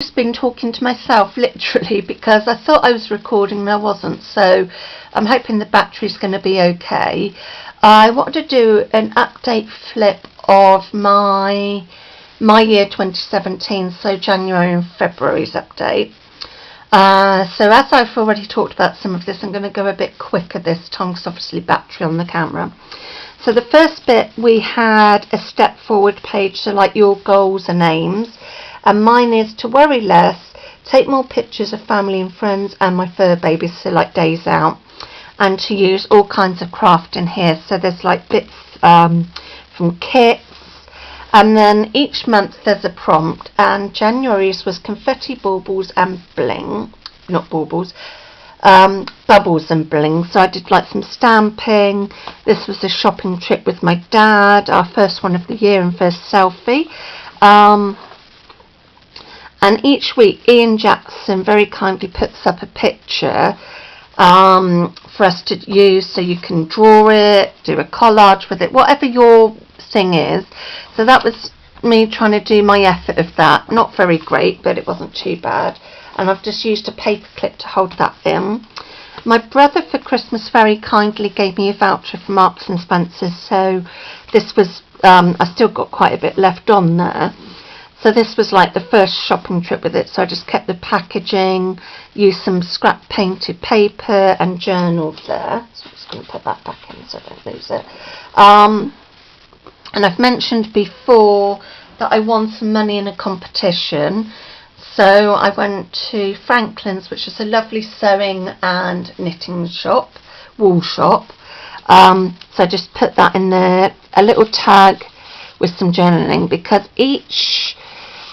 just been talking to myself literally because I thought I was recording and I wasn't, so I'm hoping the battery's going to be okay. I wanted to do an update flip of my year 2017, so January and February's update. So as I've already talked about some of this, I'm going to go a bit quicker this time because obviously battery on the camera. So the first bit, we had a step forward page, so like your goals and aims, and mine is to worry less, take more pictures of family and friends and my fur babies, so like days out, and to use all kinds of craft in here. So there's like bits from kits, and then each month there's a prompt, and January's was confetti, baubles and bling, not baubles, bubbles and bling. So I did like some stamping. This was a shopping trip with my dad, our first one of the year and first selfie. And each week Ian Jackson very kindly puts up a picture for us to use, so you can draw it, do a collage with it, whatever your thing is. So that was me trying to do my effort of that. Not very great, but it wasn't too bad. And I've just used a paper clip to hold that in. My brother for Christmas very kindly gave me a voucher for Marks and Spencer's, so this was I still got quite a bit left on there. So this was like the first shopping trip with it, so I just kept the packaging, used some scrap painted paper and journals there. So I'm just going to put that back in so I don't lose it. And I've mentioned before that I won some money in a competition. So I went to Franklin's, which is a lovely sewing and knitting shop, wool shop. So I just put that in there, a little tag with some journaling, because each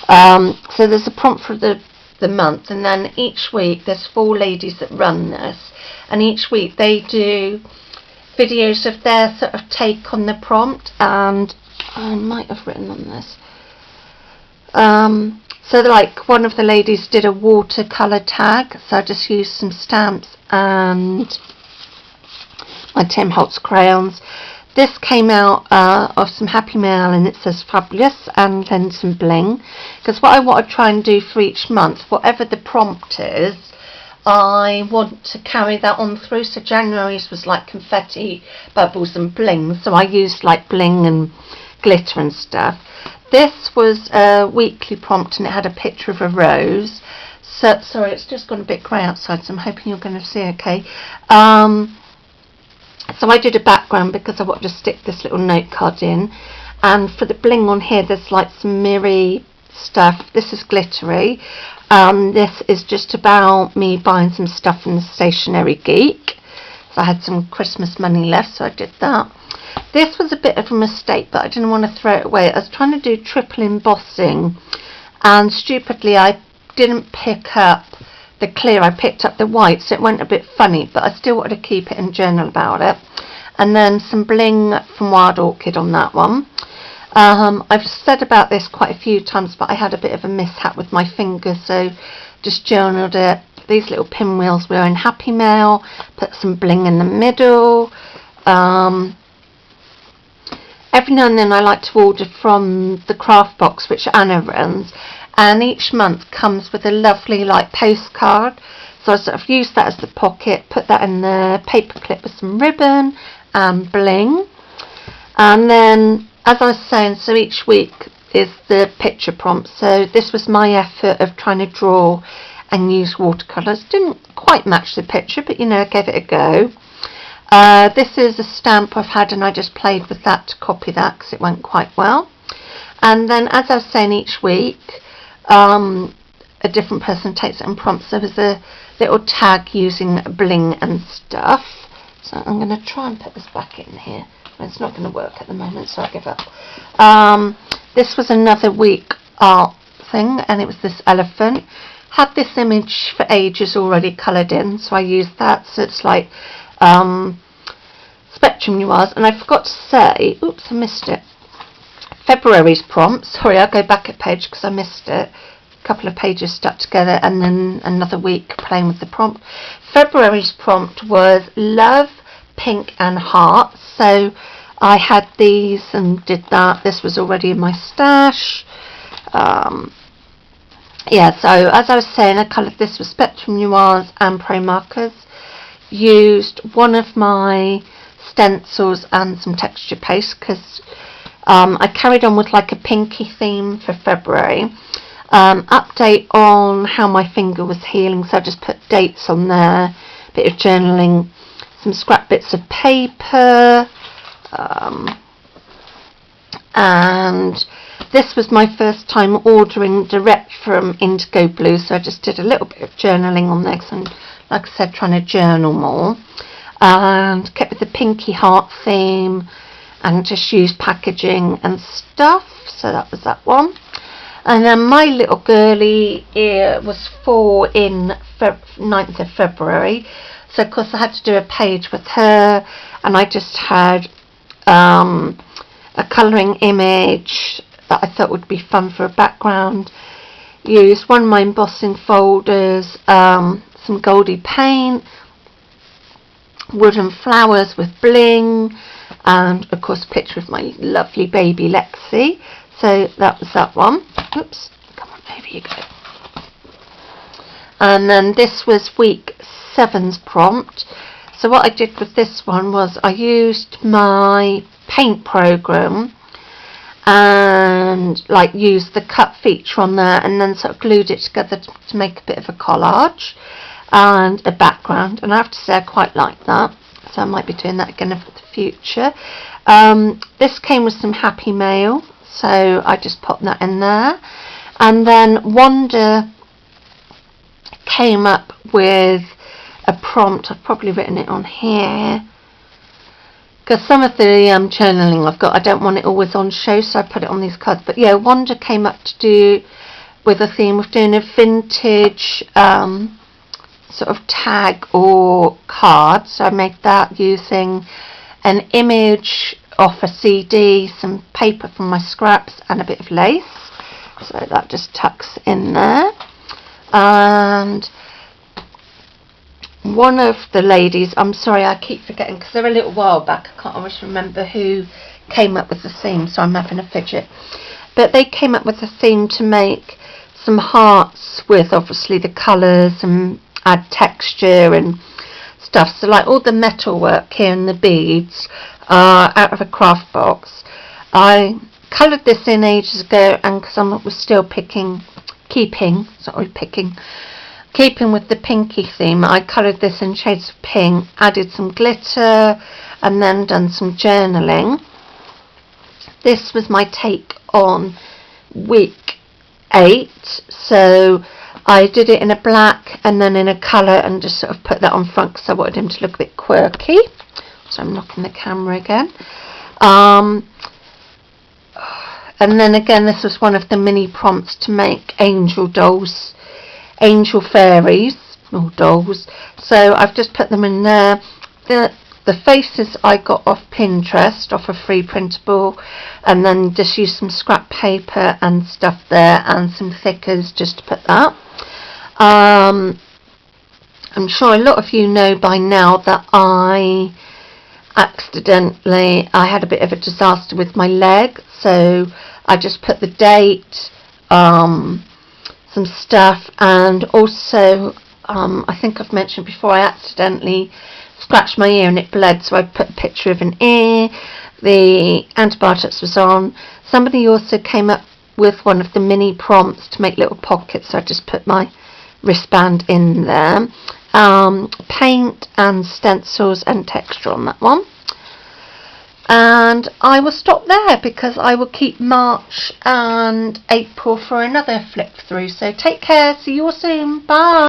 so there's a prompt for the month, and then each week there's 4 ladies that run this, and each week they do videos of their sort of take on the prompt, and I might have written on this. So like one of the ladies did a watercolour tag, so I just used some stamps and my Tim Holtz crayons. This came out of some Happy Mail, and it says fabulous, and then some bling, because what I want to try and do for each month, whatever the prompt is, I want to carry that on through. So January's was like confetti, bubbles and bling, so I used like bling and glitter and stuff. This was a weekly prompt, and it had a picture of a rose. So sorry, it's just gone a bit grey outside, so I'm hoping you're going to see okay. So I did a background because I wanted to stick this little note card in, and for the bling on here there's like some mirror stuff. This is glittery. This is just about me buying some stuff from the Stationery Geek. So I had some Christmas money left, so I did that. This was a bit of a mistake, but I didn't want to throw it away. I was trying to do triple embossing, and stupidly I didn't pick up the clear, I picked up the white, so it went a bit funny, but I still wanted to keep it and journal about it. And then some bling from Wild Orchid on that one. I've said about this quite a few times, but I had a bit of a mishap with my fingers, so just journaled it. These little pinwheels were in Happy Mail, put some bling in the middle. Every now and then I like to order from the craft box, which Anna runs, and each month comes with a lovely like postcard. So I sort of used that as the pocket, put that in the paper clip with some ribbon and bling. And then, as I was saying, so each week is the picture prompt. So this was my effort of trying to draw and use watercolours. Didn't quite match the picture, but you know, I gave it a go. This is a stamp I've had, and I just played with that to copy that because it went quite well. And then, as I was saying, each week a different person takes it and prompts. There was a little tag using bling and stuff. So I'm going to try and put this back in here. It's not going to work at the moment, so I give up. This was another week art thing, and it was this elephant. Had this image for ages already coloured in, so I used that. So it's like Spectrum Noirs, and I forgot to say, oops, I missed it. February's prompt, sorry, I'll go back a page because I missed it. A couple of pages stuck together, and then another week playing with the prompt. February's prompt was love, pink and heart. So I had these and did that. This was already in my stash. yeah, so as I was saying, I coloured this with Spectrum Noirs and Pro Markers. Used one of my stencils and some texture paste because I carried on with like a pinky theme for February. Update on how my finger was healing, so I just put dates on there, bit of journaling, some scrap bits of paper, and this was my first time ordering direct from Indigo Blue, so I just did a little bit of journaling on there because I'm, like I said, trying to journal more, and kept with the pinky heart theme and just used packaging and stuff. So that was that one. And then my little girlie was 4 in 9th of February, so of course I had to do a page with her, and I just had a colouring image that I thought would be fun for a background. Used one of my embossing folders, some Goldie paint, wooden flowers with bling, and of course a picture of my lovely baby Lexi. So that was that one. Oops, come on, over you go. And then this was week 7's prompt. So what I did with this one was I used my paint program and like used the cut feature on there, and then sort of glued it together to make a bit of a collage and a background, and I have to say I quite like that, so I might be doing that again for the future. This came with some Happy Mail, so I just popped that in there. And then Wanda came up with a prompt. I've probably written it on here because some of the journaling I've got, I don't want it always on show, so I put it on these cards. But yeah, Wanda came up to do with a theme of doing a vintage sort of tag or card, so I made that using an image off a CD, some paper from my scraps, and a bit of lace, so that just tucks in there. And one of the ladies, I'm sorry I keep forgetting because they're a little while back, I can't always remember who came up with the theme, so I'm having a fidget, but they came up with a theme to make some hearts with obviously the colours and add texture and stuff. So like all the metal work here and the beads are out of a craft box. I coloured this in ages ago, and because I was still keeping with the pinky theme, I coloured this in shades of pink, added some glitter, and then done some journaling. This was my take on week 8, so I did it in a black and then in a colour and just sort of put that on front because I wanted him to look a bit quirky. So I'm knocking the camera again. And then again, this was one of the mini prompts to make angel dolls, angel fairies, or dolls. So I've just put them in there. The faces I got off Pinterest, off a free printable, and then just used some scrap paper and stuff there and some thickers just to put that. I'm sure a lot of you know by now that I had a bit of a disaster with my leg, so I just put the date, some stuff, and also I think I've mentioned before I accidentally scratched my ear and it bled, so I put a picture of an ear. The antibiotics was on. Somebody also came up with one of the mini prompts to make little pockets, so I just put my wristband in there. Paint and stencils and texture on that one. And I will stop there because I will keep March and April for another flip through. So take care, see you all soon, bye.